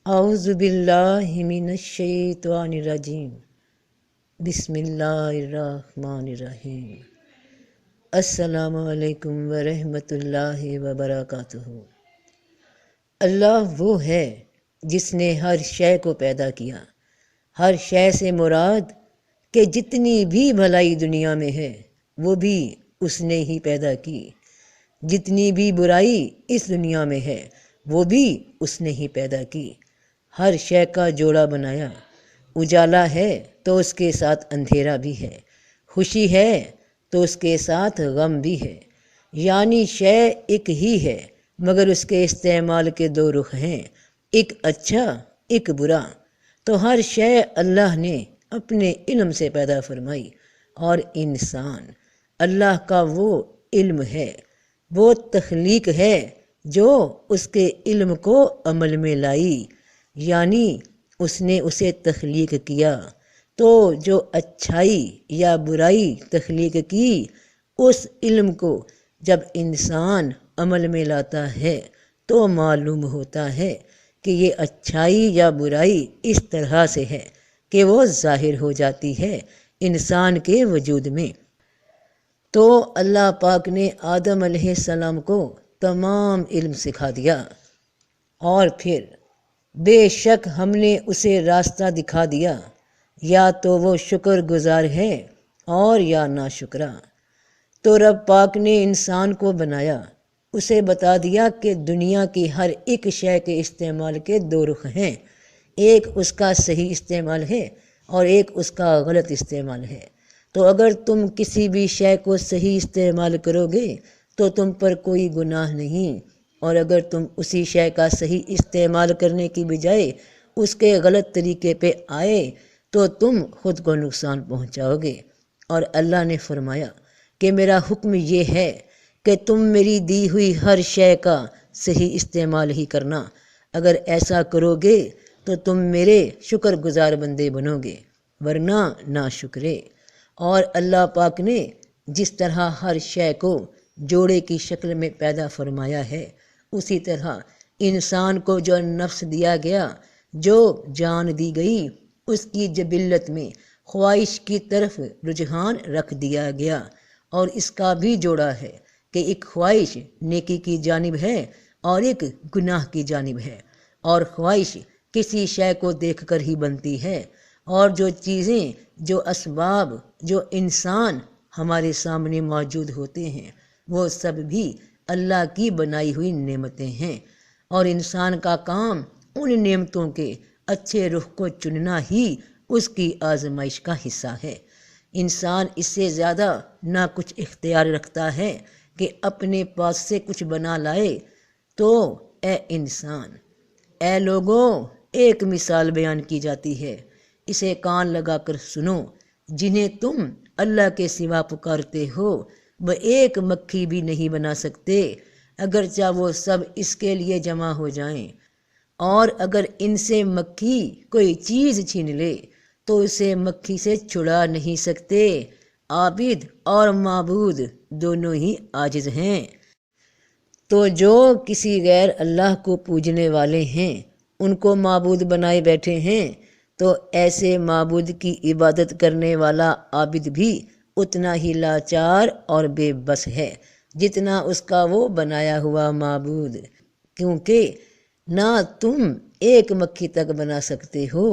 اعوذ باللہ من الشیطان الرجیم، بسم اللہ الرحمن الرحیم۔ السلام علیکم ورحمۃ اللہ وبرکاتہ۔ اللہ وہ ہے جس نے ہر شے کو پیدا کیا۔ ہر شے سے مراد کہ جتنی بھی بھلائی دنیا میں ہے وہ بھی اس نے ہی پیدا کی، جتنی بھی برائی اس دنیا میں ہے وہ بھی اس نے ہی پیدا کی۔ ہر شے کا جوڑا بنایا، اجالا ہے تو اس کے ساتھ اندھیرا بھی ہے، خوشی ہے تو اس کے ساتھ غم بھی ہے، یعنی شے ایک ہی ہے مگر اس کے استعمال کے دو رخ ہیں، ایک اچھا ایک برا۔ تو ہر شے اللہ نے اپنے علم سے پیدا فرمائی، اور انسان اللہ کا وہ علم ہے، وہ تخلیق ہے جو اس کے علم کو عمل میں لائی، یعنی اس نے اسے تخلیق کیا۔ تو جو اچھائی یا برائی تخلیق کی، اس علم کو جب انسان عمل میں لاتا ہے تو معلوم ہوتا ہے کہ یہ اچھائی یا برائی اس طرح سے ہے کہ وہ ظاہر ہو جاتی ہے انسان کے وجود میں۔ تو اللہ پاک نے آدم علیہ السلام کو تمام علم سکھا دیا، اور پھر بے شک ہم نے اسے راستہ دکھا دیا، یا تو وہ شکر گزار ہے اور یا ناشکرا۔ تو رب پاک نے انسان کو بنایا، اسے بتا دیا کہ دنیا کی ہر ایک شے کے استعمال کے دو رخ ہیں، ایک اس کا صحیح استعمال ہے اور ایک اس کا غلط استعمال ہے۔ تو اگر تم کسی بھی شے کو صحیح استعمال کرو گے تو تم پر کوئی گناہ نہیں، اور اگر تم اسی شے کا صحیح استعمال کرنے کی بجائے اس کے غلط طریقے پہ آئے تو تم خود کو نقصان پہنچاؤ گے۔ اور اللہ نے فرمایا کہ میرا حکم یہ ہے کہ تم میری دی ہوئی ہر شے کا صحیح استعمال ہی کرنا، اگر ایسا کرو گے تو تم میرے شکر گزار بندے بنو گے، ورنہ ناشکرے۔ اور اللہ پاک نے جس طرح ہر شے کو جوڑے کی شکل میں پیدا فرمایا ہے، اسی طرح انسان کو جو نفس دیا گیا، جو جان دی گئی، اس کی جبلت میں خواہش کی طرف رجحان رکھ دیا گیا، اور اس کا بھی جوڑا ہے کہ ایک خواہش نیکی کی جانب ہے اور ایک گناہ کی جانب ہے، اور خواہش کسی شے کو دیکھ کر ہی بنتی ہے، اور جو چیزیں، جو اسباب، جو انسان ہمارے سامنے موجود ہوتے ہیں وہ سب بھی اللہ کی بنائی ہوئی نعمتیں ہیں، اور انسان کا کام ان نعمتوں کے اچھے رخ کو چننا ہی اس کی آزمائش کا حصہ ہے۔ انسان اس سے زیادہ نہ کچھ اختیار رکھتا ہے کہ اپنے پاس سے کچھ بنا لائے۔ تو اے انسان، اے لوگوں، ایک مثال بیان کی جاتی ہے، اسے کان لگا کر سنو۔ جنہیں تم اللہ کے سوا پکارتے ہو وہ ایک مکھی بھی نہیں بنا سکتے، اگرچہ وہ سب اس کے لیے جمع ہو جائیں، اور اگر ان سے مکھی کوئی چیز چھین لے تو اسے مکھی سے چھڑا نہیں سکتے۔ عابد اور معبود دونوں ہی عاجز ہیں۔ تو جو کسی غیر اللہ کو پوجنے والے ہیں ان کو معبود بنائے بیٹھے ہیں، تو ایسے معبود کی عبادت کرنے والا عابد بھی اتنا ہی لاچار اور بے بس ہے جتنا اس کا وہ بنایا ہوا معبود، کیونکہ نہ تم ایک مکھی تک بنا سکتے ہو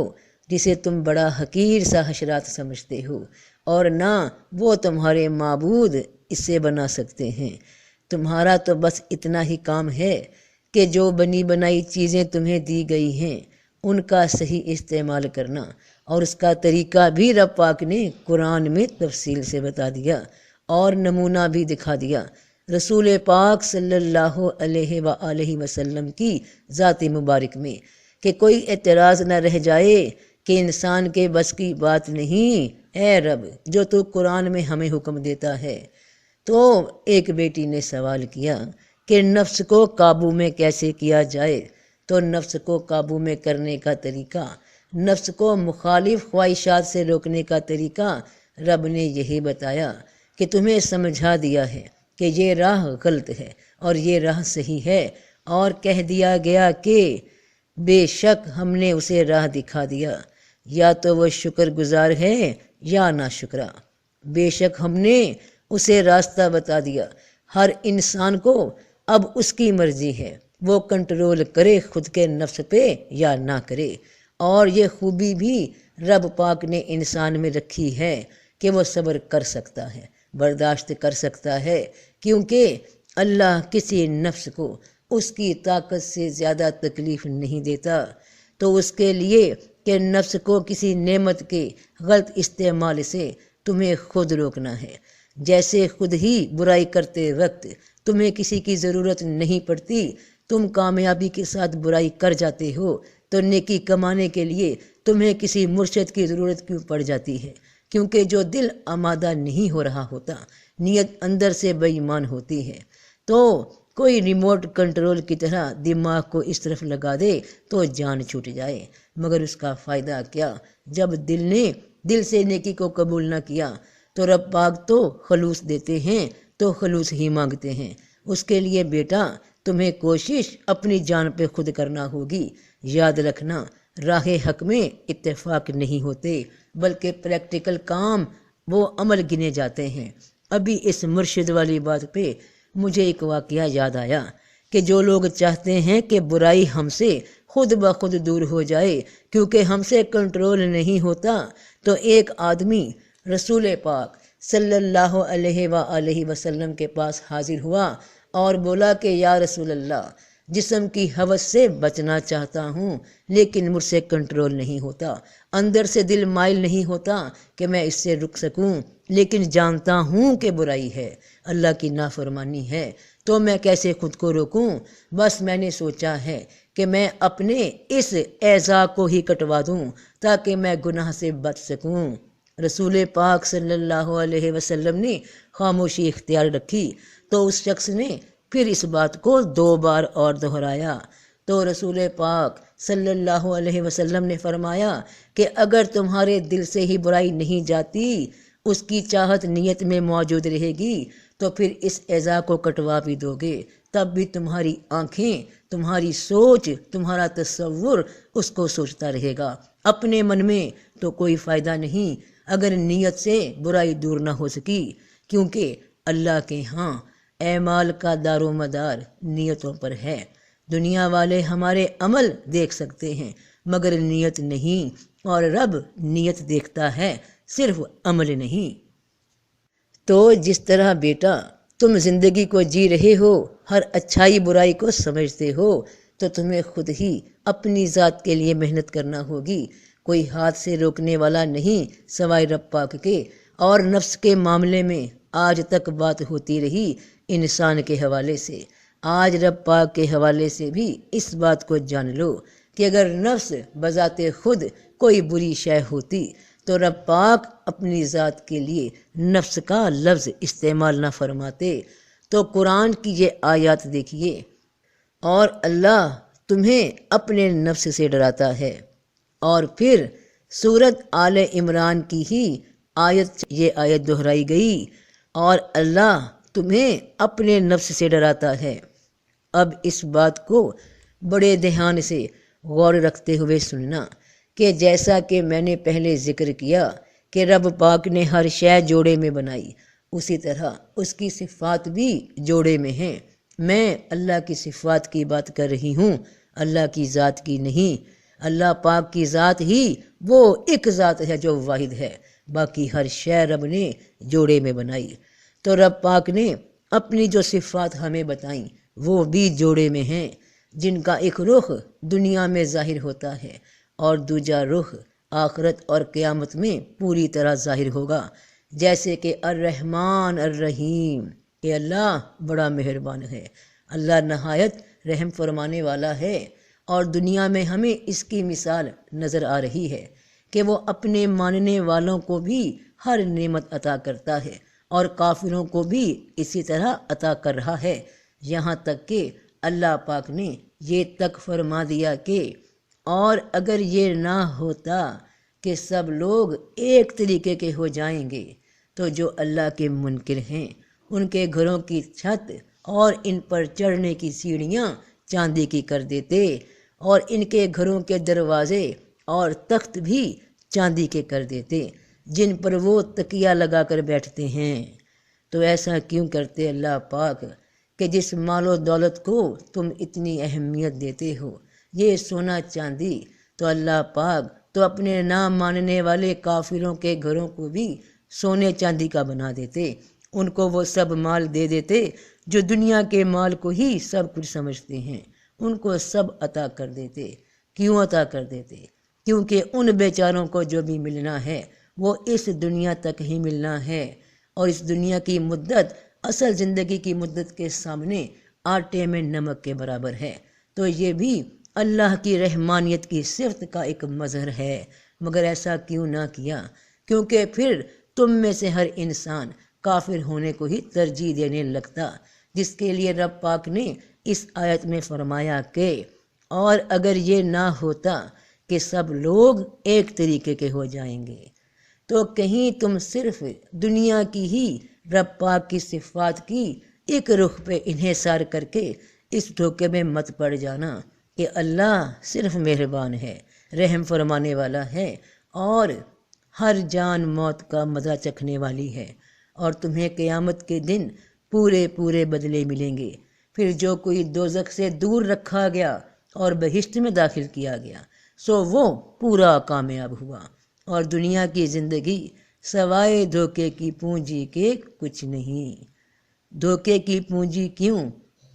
جسے تم بڑا حقیر سا حشرات سمجھتے ہو، اور نہ وہ تمہارے معبود اسے بنا سکتے ہیں۔ تمہارا تو بس اتنا ہی کام ہے کہ جو بنی بنائی چیزیں تمہیں دی گئی ہیں ان کا صحیح استعمال کرنا، اور اس کا طریقہ بھی رب پاک نے قرآن میں تفصیل سے بتا دیا اور نمونہ بھی دکھا دیا رسول پاک صلی اللہ علیہ وآلہ وسلم کی ذات مبارک میں، کہ کوئی اعتراض نہ رہ جائے کہ انسان کے بس کی بات نہیں، اے رب جو تو قرآن میں ہمیں حکم دیتا ہے۔ تو ایک بیٹی نے سوال کیا کہ نفس کو قابو میں کیسے کیا جائے؟ تو نفس کو قابو میں کرنے کا طریقہ، نفس کو مخالف خواہشات سے روکنے کا طریقہ رب نے یہی بتایا کہ تمہیں سمجھا دیا ہے کہ یہ راہ غلط ہے اور یہ راہ صحیح ہے، اور کہہ دیا گیا کہ بے شک ہم نے اسے راہ دکھا دیا، یا تو وہ شکر گزار ہے یا ناشکرا۔ بے شک ہم نے اسے راستہ بتا دیا۔ ہر انسان کو اب اس کی مرضی ہے، وہ کنٹرول کرے خود کے نفس پہ یا نہ کرے۔ اور یہ خوبی بھی رب پاک نے انسان میں رکھی ہے کہ وہ صبر کر سکتا ہے، برداشت کر سکتا ہے، کیونکہ اللہ کسی نفس کو اس کی طاقت سے زیادہ تکلیف نہیں دیتا۔ تو اس کے لیے کہ نفس کو کسی نعمت کے غلط استعمال سے تمہیں خود روکنا ہے۔ جیسے خود ہی برائی کرتے وقت تمہیں کسی کی ضرورت نہیں پڑتی، تم کامیابی کے ساتھ برائی کر جاتے ہو، تو نیکی کمانے کے لیے تمہیں کسی مرشد کی ضرورت کیوں پڑ جاتی ہے؟ کیونکہ جو دل آمادہ نہیں ہو رہا ہوتا، نیت اندر سے بے ایمان ہوتی ہے، تو کوئی ریموٹ کنٹرول کی طرح دماغ کو اس طرف لگا دے تو جان چھوٹ جائے، مگر اس کا فائدہ کیا؟ جب دل نے دل سے نیکی کو قبول نہ کیا تو رب پاک تو خلوص دیتے ہیں، تو خلوص ہی مانگتے ہیں۔ اس کے لیے بیٹا تمہیں کوشش اپنی جان پہ خود کرنا ہوگی۔ یاد رکھنا، راہ حق میں اتفاق نہیں ہوتے، بلکہ پریکٹیکل کام وہ عمل گنے جاتے ہیں۔ ابھی اس مرشد والی بات پہ مجھے ایک واقعہ یاد آیا کہ جو لوگ چاہتے ہیں کہ برائی ہم سے خود بخود دور ہو جائے کیونکہ ہم سے کنٹرول نہیں ہوتا، تو ایک آدمی رسول پاک صلی اللہ علیہ وآلہ وسلم کے پاس حاضر ہوا اور بولا کہ یا رسول اللہ، جسم کی ہوس سے بچنا چاہتا ہوں لیکن مجھ سے کنٹرول نہیں ہوتا، اندر سے دل مائل نہیں ہوتا کہ میں اس سے رک سکوں، لیکن جانتا ہوں کہ برائی ہے، اللہ کی نافرمانی ہے، تو میں کیسے خود کو روکوں؟ بس میں نے سوچا ہے کہ میں اپنے اس اعضاء کو ہی کٹوا دوں تاکہ میں گناہ سے بچ سکوں۔ رسول پاک صلی اللہ علیہ وسلم نے خاموشی اختیار رکھی، تو اس شخص نے پھر اس بات کو 2 بار اور دہرایا، تو رسول پاک صلی اللہ علیہ وسلم نے فرمایا کہ اگر تمہارے دل سے ہی برائی نہیں جاتی، اس کی چاہت نیت میں موجود رہے گی، تو پھر اس اعضاء کو کٹوا بھی دو گے، تب بھی تمہاری آنکھیں، تمہاری سوچ، تمہارا تصور اس کو سوچتا رہے گا، اپنے من میں تو کوئی فائدہ نہیں اگر نیت سے برائی دور نہ ہو سکی، کیونکہ اللہ کے ہاں اعمال کا دار و مدار نیتوں پر ہے۔ دنیا والے ہمارے عمل دیکھ سکتے ہیں مگر نیت نہیں، اور رب نیت دیکھتا ہے، صرف عمل نہیں۔ تو جس طرح بیٹا تم زندگی کو جی رہے ہو، ہر اچھائی برائی کو سمجھتے ہو، تو تمہیں خود ہی اپنی ذات کے لیے محنت کرنا ہوگی۔ کوئی ہاتھ سے روکنے والا نہیں سوائے رب پاک کے۔ اور نفس کے معاملے میں آج تک بات ہوتی رہی انسان کے حوالے سے، آج رب پاک کے حوالے سے بھی اس بات کو جان لو کہ اگر نفس بذات خود کوئی بری شے ہوتی تو رب پاک اپنی ذات کے لیے نفس کا لفظ استعمال نہ فرماتے۔ تو قرآن کی یہ آیات دیکھیے، اور اللہ تمہیں اپنے نفس سے ڈراتا ہے، اور پھر سورۃ آل عمران کی ہی یہ آیت دہرائی گئی، اور اللہ تمہیں اپنے نفس سے ڈراتا ہے۔ اب اس بات کو بڑے دھیان سے غور رکھتے ہوئے سننا کہ جیسا کہ میں نے پہلے ذکر کیا کہ رب پاک نے ہر شے جوڑے میں بنائی، اسی طرح اس کی صفات بھی جوڑے میں ہیں۔ میں اللہ کی صفات کی بات کر رہی ہوں، اللہ کی ذات کی نہیں۔ اللہ پاک کی ذات ہی وہ ایک ذات ہے جو واحد ہے، باقی ہر شے رب نے جوڑے میں بنائی۔ تو رب پاک نے اپنی جو صفات ہمیں بتائیں وہ بھی جوڑے میں ہیں، جن کا ایک رخ دنیا میں ظاہر ہوتا ہے اور دوجا رخ آخرت اور قیامت میں پوری طرح ظاہر ہوگا، جیسے کہ الرحمن الرحیم، کہ اللہ بڑا مہربان ہے، اللہ نہایت رحم فرمانے والا ہے۔ اور دنیا میں ہمیں اس کی مثال نظر آ رہی ہے کہ وہ اپنے ماننے والوں کو بھی ہر نعمت عطا کرتا ہے اور کافروں کو بھی اسی طرح عطا کر رہا ہے، یہاں تک کہ اللہ پاک نے یہ تک فرما دیا کہ اور اگر یہ نہ ہوتا کہ سب لوگ ایک طریقے کے ہو جائیں گے تو جو اللہ کے منکر ہیں ان کے گھروں کی چھت اور ان پر چڑھنے کی سیڑھیاں چاندی کی کر دیتے، اور ان کے گھروں کے دروازے اور تخت بھی چاندی کے کر دیتے جن پر وہ تکیہ لگا کر بیٹھتے ہیں۔ تو ایسا کیوں کرتے اللہ پاک کہ جس مال و دولت کو تم اتنی اہمیت دیتے ہو، یہ سونا چاندی، تو اللہ پاک تو اپنے نام ماننے والے کافروں کے گھروں کو بھی سونے چاندی کا بنا دیتے، ان کو وہ سب مال دے دیتے جو دنیا کے مال کو ہی سب کچھ سمجھتے ہیں، ان کو سب عطا کر دیتے۔ کیوں عطا کر دیتے؟ کیونکہ ان بیچاروں کو جو بھی ملنا ہے وہ اس دنیا تک ہی ملنا ہے، اور اس دنیا کی مدت اصل زندگی کی مدت کے سامنے آٹے میں نمک کے برابر ہے۔ تو یہ بھی اللہ کی رحمانیت کی صفت کا ایک مظہر ہے، مگر ایسا کیوں نہ کیا؟ کیونکہ پھر تم میں سے ہر انسان کافر ہونے کو ہی ترجیح دینے لگتا، جس کے لیے رب پاک نے اس آیت میں فرمایا کہ اور اگر یہ نہ ہوتا کہ سب لوگ ایک طریقے کے ہو جائیں گے، تو کہیں تم صرف دنیا کی ہی رب پاک کی صفات کی ایک رخ پہ انحصار کر کے اس دھوکے میں مت پڑ جانا کہ اللہ صرف مہربان ہے، رحم فرمانے والا ہے، اور ہر جان موت کا مزہ چکھنے والی ہے، اور تمہیں قیامت کے دن پورے پورے بدلے ملیں گے۔ پھر جو کوئی دوزخ سے دور رکھا گیا اور بہشت میں داخل کیا گیا سو وہ پورا کامیاب ہوا، اور دنیا کی زندگی سوائے دھوکے کی پونجی کے کچھ نہیں۔ دھوکے کی پونجی کیوں؟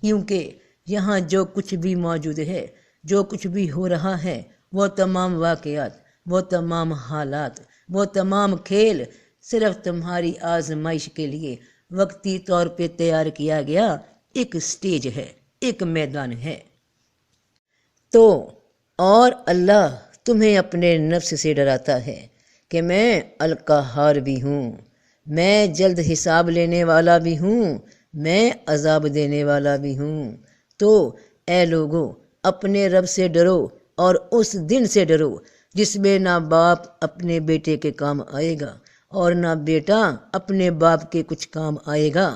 کیونکہ یہاں جو کچھ بھی موجود ہے، جو کچھ بھی ہو رہا ہے، وہ تمام واقعات، وہ تمام حالات، وہ تمام کھیل صرف تمہاری آزمائش کے لیے وقتی طور پہ تیار کیا گیا ایک سٹیج ہے، ایک میدان ہے۔ تو اور اللہ تمہیں اپنے نفس سے ڈراتا ہے کہ میں القہار بھی ہوں، میں جلد حساب لینے والا بھی ہوں، میں عذاب دینے والا بھی ہوں۔ تو اے لوگو، اپنے رب سے ڈرو اور اس دن سے ڈرو جس میں نہ باپ اپنے بیٹے کے کام آئے گا اور نہ بیٹا اپنے باپ کے کچھ کام آئے گا۔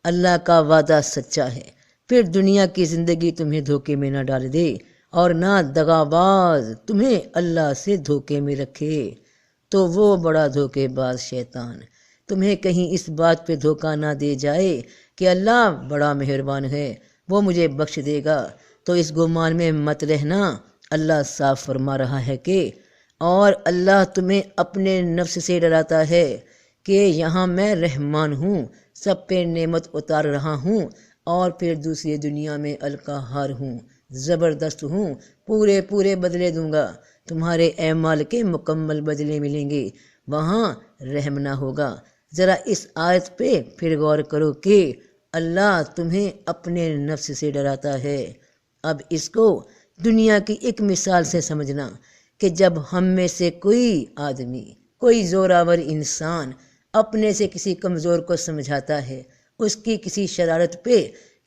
اللہ کا وعدہ سچا ہے، پھر دنیا کی زندگی تمہیں دھوکے میں نہ ڈال دے اور نہ دغاباز تمہیں اللہ سے دھوکے میں رکھے۔ تو وہ بڑا دھوکے باز شیطان تمہیں کہیں اس بات پہ دھوکہ نہ دے جائے کہ اللہ بڑا مہربان ہے، وہ مجھے بخش دے گا، تو اس گمان میں مت رہنا۔ اللہ صاف فرما رہا ہے کہ اور اللہ تمہیں اپنے نفس سے ڈراتا ہے کہ یہاں میں رحمان ہوں، سب پہ نعمت اتار رہا ہوں، اور پھر دوسری دنیا میں القہار ہوں، زبردست ہوں، پورے پورے بدلے دوں گا، تمہارے اعمال کے مکمل بدلے ملیں گے، وہاں رحم نہ ہوگا۔ ذرا اس آیت پہ پھر غور کرو کہ اللہ تمہیں اپنے نفس سے ڈراتا ہے۔ اب اس کو دنیا کی ایک مثال سے سمجھنا کہ جب ہم میں سے کوئی آدمی، کوئی زوراور انسان اپنے سے کسی کمزور کو سمجھاتا ہے اس کی کسی شرارت پہ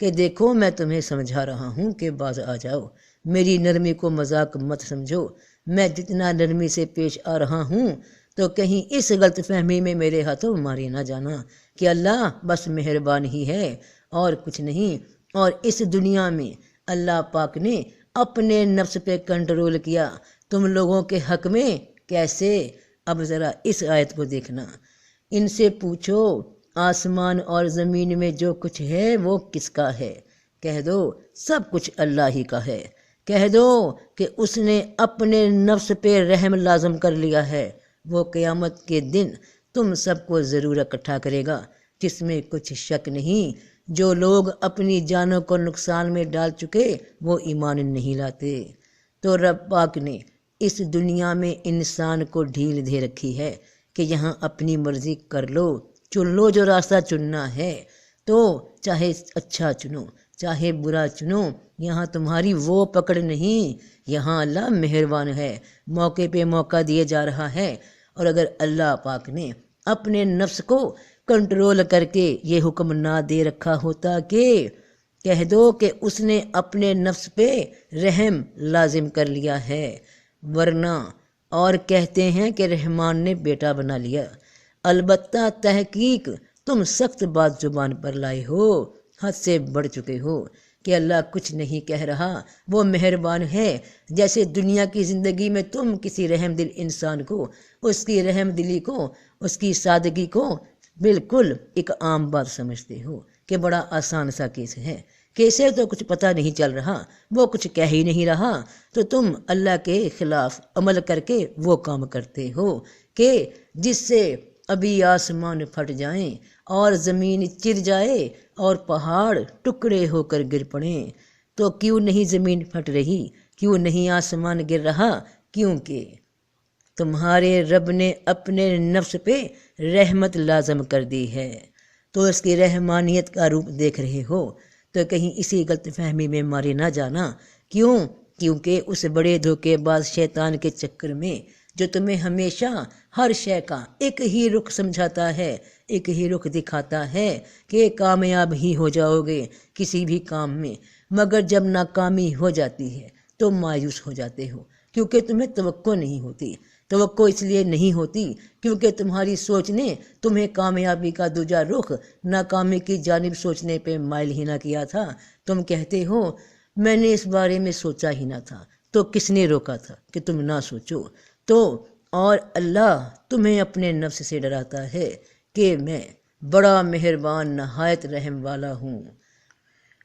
کہ دیکھو میں تمہیں سمجھا رہا ہوں کہ باز آ جاؤ، میری نرمی کو مذاق مت سمجھو، میں جتنا نرمی سے پیش آ رہا ہوں، تو کہیں اس غلط فہمی میں میرے ہاتھوں مارے نہ جانا کہ اللہ بس مہربان ہی ہے اور کچھ نہیں۔ اور اس دنیا میں اللہ پاک نے اپنے نفس پہ کنٹرول کیا تم لوگوں کے حق میں کیسے؟ اب ذرا اس آیت کو دیکھنا۔ ان سے پوچھو آسمان اور زمین میں جو کچھ ہے وہ کس کا ہے؟ کہہ دو سب کچھ اللہ ہی کا ہے۔ کہہ دو کہ اس نے اپنے نفس پہ رحم لازم کر لیا ہے، وہ قیامت کے دن تم سب کو ضرور اکٹھا کرے گا، جس میں کچھ شک نہیں۔ جو لوگ اپنی جانوں کو نقصان میں ڈال چکے وہ ایمان نہیں لاتے۔ تو رب پاک نے اس دنیا میں انسان کو ڈھیل دے رکھی ہے کہ یہاں اپنی مرضی کر لو، چن لو جو راستہ چننا ہے، تو چاہے اچھا چنو چاہے برا چنو، یہاں تمہاری وہ پکڑ نہیں، یہاں اللہ مہربان ہے، موقع پہ موقع دیے جا رہا ہے۔ اور اگر اللہ پاک نے اپنے نفس کو کنٹرول کر کے یہ حکم نہ دے رکھا ہوتا کہ کہہ دو کہ اس نے اپنے نفس پہ رحم لازم کر لیا ہے، ورنہ اور کہتے ہیں کہ رحمان نے بیٹا بنا لیا۔ البتہ تحقیق تم سخت بات زبان پر لائے ہو، حد سے بڑھ چکے ہو، کہ اللہ کچھ نہیں کہہ رہا، وہ مہربان ہے۔ جیسے دنیا کی زندگی میں تم کسی رحم دل انسان کو، اس کی رحم دلی کو، اس کی سادگی کو بالکل ایک عام بات سمجھتے ہو کہ بڑا آسان سا کیس ہے، کیسے تو کچھ پتہ نہیں چل رہا، وہ کچھ کہہ ہی نہیں رہا، تو تم اللہ کے خلاف عمل کر کے وہ کام کرتے ہو کہ جس سے ابھی آسمان پھٹ جائیں اور زمین چر جائے اور پہاڑ ٹکڑے ہو کر گر پڑیں۔ تو کیوں نہیں زمین پھٹ رہی، کیوں نہیں آسمان گر رہا؟ کیونکہ تمہارے رب نے اپنے نفس پہ رحمت لازم کر دی ہے، تو اس کی رحمانیت کا روپ دیکھ رہے ہو، تو کہیں اسی غلط فہمی میں مارے نہ جانا۔ کیوں؟ کیونکہ اس بڑے دھوکے باز شیطان کے چکر میں جو تمہیں ہمیشہ ہر شے کا ایک ہی رخ سمجھاتا ہے، ایک ہی رخ دکھاتا ہے کہ کامیاب ہی ہو جاؤ گے کسی بھی کام میں، مگر جب ناکامی ہو جاتی ہے تو مایوس ہو جاتے ہو، کیونکہ تمہیں توقع نہیں ہوتی۔ توقع اس لیے نہیں ہوتی کیونکہ تمہاری سوچ نے تمہیں کامیابی کا دوجا رخ ناکامی کی جانب سوچنے پہ مائل ہی نہ کیا تھا۔ تم کہتے ہو میں نے اس بارے میں سوچا ہی نہ تھا، تو کس نے روکا تھا کہ تم نہ سوچو؟ تو اور اللہ تمہیں اپنے نفس سے ڈراتا ہے کہ میں بڑا مہربان نہایت رحم والا ہوں،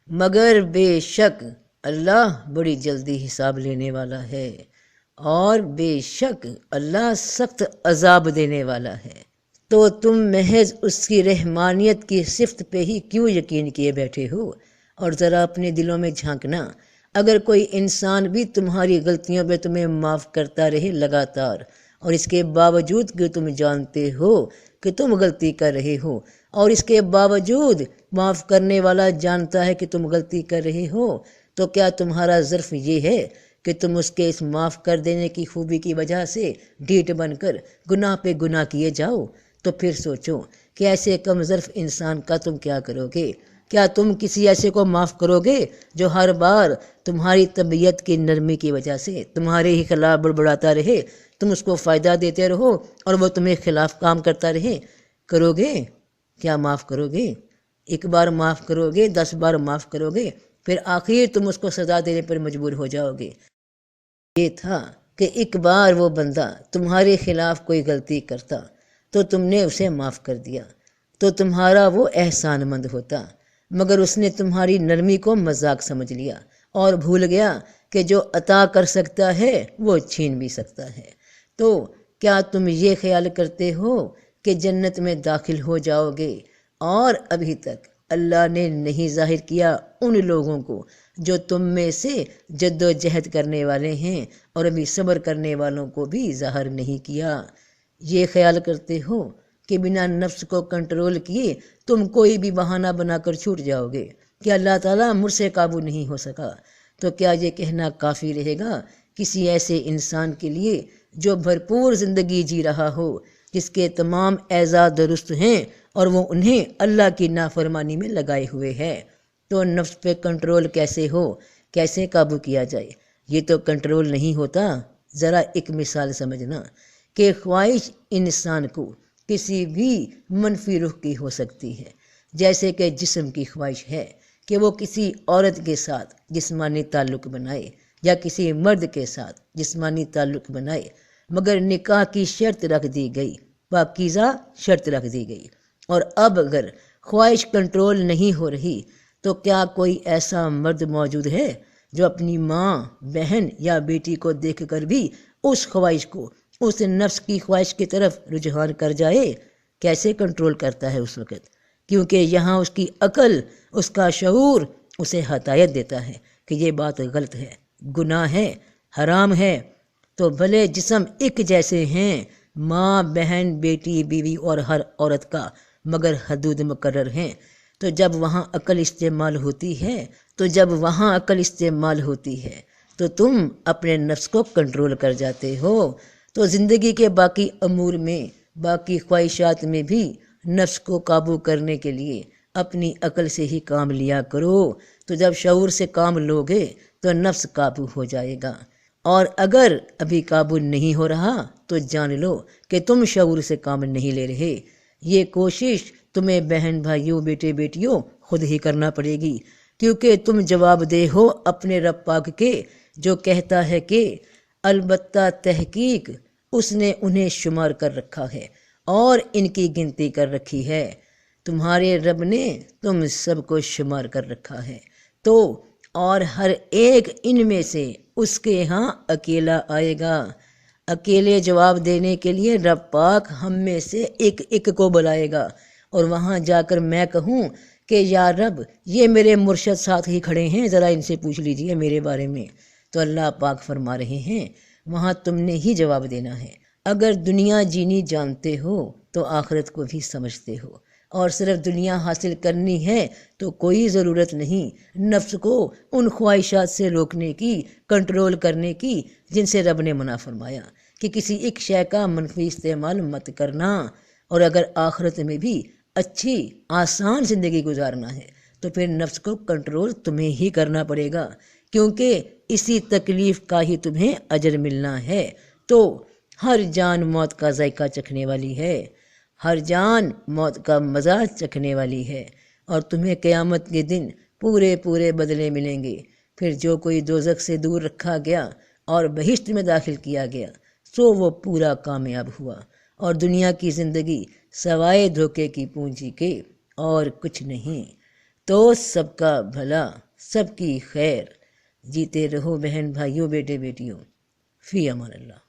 مگر بے شک اللہ بڑی جلدی حساب لینے والا ہے، اور بے شک اللہ سخت عذاب دینے والا ہے۔ تو تم محض اس کی رحمانیت کی صفت پہ ہی کیوں یقین کیے بیٹھے ہو؟ اور ذرا اپنے دلوں میں جھانکنا، اگر کوئی انسان بھی تمہاری غلطیوں پہ تمہیں معاف کرتا رہے لگاتار، اور اس کے باوجود کہ تم جانتے ہو کہ تم غلطی کر رہے ہو، اور اس کے باوجود معاف کرنے والا جانتا ہے کہ تم غلطی کر رہے ہو، تو کیا تمہارا ظرف یہ ہے کہ تم اس کے اس معاف کر دینے کی خوبی کی وجہ سے ڈھیٹ بن کر گناہ پہ گناہ کیے جاؤ؟ تو پھر سوچو کہ ایسے کم ظرف انسان کا تم کیا کرو گے؟ کیا تم کسی ایسے کو معاف کرو گے جو ہر بار تمہاری طبیعت کی نرمی کی وجہ سے تمہارے ہی خلاف بڑبڑاتا رہے، تم اس کو فائدہ دیتے رہو اور وہ تمہیں خلاف کام کرتا رہے؟ کرو گے؟ کیا معاف کرو گے؟ ایک بار معاف کرو گے، 10 بار معاف کرو گے، پھر آخر تم اس کو سزا دینے پر مجبور ہو جاؤ گے۔ یہ تھا کہ ایک بار وہ بندہ تمہارے خلاف کوئی غلطی کرتا تو تم نے اسے معاف کر دیا، تو تمہارا وہ احسان مند ہوتا، مگر اس نے تمہاری نرمی کو مذاق سمجھ لیا اور بھول گیا کہ جو عطا کر سکتا ہے وہ چھین بھی سکتا ہے۔ تو کیا تم یہ خیال کرتے ہو کہ جنت میں داخل ہو جاؤ گے، اور ابھی تک اللہ نے نہیں ظاہر کیا ان لوگوں کو جو تم میں سے جد و جہد کرنے والے ہیں، اور ابھی صبر کرنے والوں کو بھی ظاہر نہیں کیا؟ یہ خیال کرتے ہو کہ بنا نفس کو کنٹرول کیے تم کوئی بھی بہانہ بنا کر چھوٹ جاؤ گے کہ اللہ تعالیٰ مجھ سے قابو نہیں ہو سکا؟ تو کیا یہ کہنا کافی رہے گا کسی ایسے انسان کے لیے جو بھرپور زندگی جی رہا ہو، جس کے تمام اعضاء درست ہیں اور وہ انہیں اللہ کی نافرمانی میں لگائے ہوئے ہے؟ تو نفس پہ کنٹرول کیسے ہو، کیسے قابو کیا جائے؟ یہ تو کنٹرول نہیں ہوتا۔ ذرا ایک مثال سمجھنا کہ خواہش انسان کو کسی بھی منفی رخ کی ہو سکتی ہے، جیسے کہ جسم کی خواہش ہے کہ وہ کسی عورت کے ساتھ جسمانی تعلق بنائے یا کسی مرد کے ساتھ جسمانی تعلق بنائے، مگر نکاح کی شرط رکھ دی گئی، پاکیزہ شرط رکھ دی گئی، اور اب اگر خواہش کنٹرول نہیں ہو رہی تو کیا کوئی ایسا مرد موجود ہے جو اپنی ماں، بہن یا بیٹی کو دیکھ کر بھی اس خواہش کو اس نفس کی خواہش کی طرف رجحان کر جائے؟ کیسے کنٹرول کرتا ہے اس وقت؟ کیونکہ یہاں اس کی عقل، اس کا شعور اسے ہدایت دیتا ہے کہ یہ بات غلط ہے، گناہ ہے، حرام ہے۔ تو بھلے جسم ایک جیسے ہیں، ماں، بہن، بیٹی، بیوی اور ہر عورت کا، مگر حدود مقرر ہیں۔ تو جب وہاں عقل استعمال ہوتی ہے تو تم اپنے نفس کو کنٹرول کر جاتے ہو۔ تو زندگی کے باقی امور میں، باقی خواہشات میں بھی نفس کو قابو کرنے کے لیے اپنی عقل سے ہی کام لیا کرو۔ تو جب شعور سے کام لوگے تو نفس قابو ہو جائے گا، اور اگر ابھی قابو نہیں ہو رہا تو جان لو کہ تم شعور سے کام نہیں لے رہے۔ یہ کوشش تمہیں بہن بھائیوں، بیٹے بیٹیوں خود ہی کرنا پڑے گی، کیونکہ تم جواب دہ ہو اپنے رب پاک کے، جو کہتا ہے کہ البتہ تحقیق اس نے انہیں شمار کر رکھا ہے اور ان کی گنتی کر رکھی ہے۔ تمہارے رب نے تم سب کو شمار کر رکھا ہے، تو اور ہر ایک ان میں سے اس کے ہاں اکیلا آئے گا۔ اکیلے جواب دینے کے لیے رب پاک ہم میں سے ایک ایک کو بلائے گا، اور وہاں جا کر میں کہوں کہ یا رب یہ میرے مرشد ساتھ ہی کھڑے ہیں، ذرا ان سے پوچھ لیجئے میرے بارے میں، تو اللہ پاک فرما رہے ہیں وہاں تم نے ہی جواب دینا ہے۔ اگر دنیا جینی جانتے ہو تو آخرت کو بھی سمجھتے ہو، اور صرف دنیا حاصل کرنی ہے تو کوئی ضرورت نہیں نفس کو ان خواہشات سے روکنے کی، کنٹرول کرنے کی جن سے رب نے منع فرمایا کہ کسی ایک شے کا منفی استعمال مت کرنا۔ اور اگر آخرت میں بھی اچھی آسان زندگی گزارنا ہے تو پھر نفس کو کنٹرول تمہیں ہی کرنا پڑے گا، کیونکہ اسی تکلیف کا ہی تمہیں اجر ملنا ہے۔ تو ہر جان موت کا ذائقہ چکھنے والی ہے، ہر جان موت کا مزہ چکھنے والی ہے، اور تمہیں قیامت کے دن پورے پورے بدلے ملیں گے۔ پھر جو کوئی دوزخ سے دور رکھا گیا اور بہشت میں داخل کیا گیا سو وہ پورا کامیاب ہوا، اور دنیا کی زندگی سوائے دھوکے کی پونجی کے اور کچھ نہیں۔ تو سب کا بھلا، سب کی خیر۔ جیتے رہو بہن بھائیوں، بیٹے بیٹیوں، فی امان اللہ۔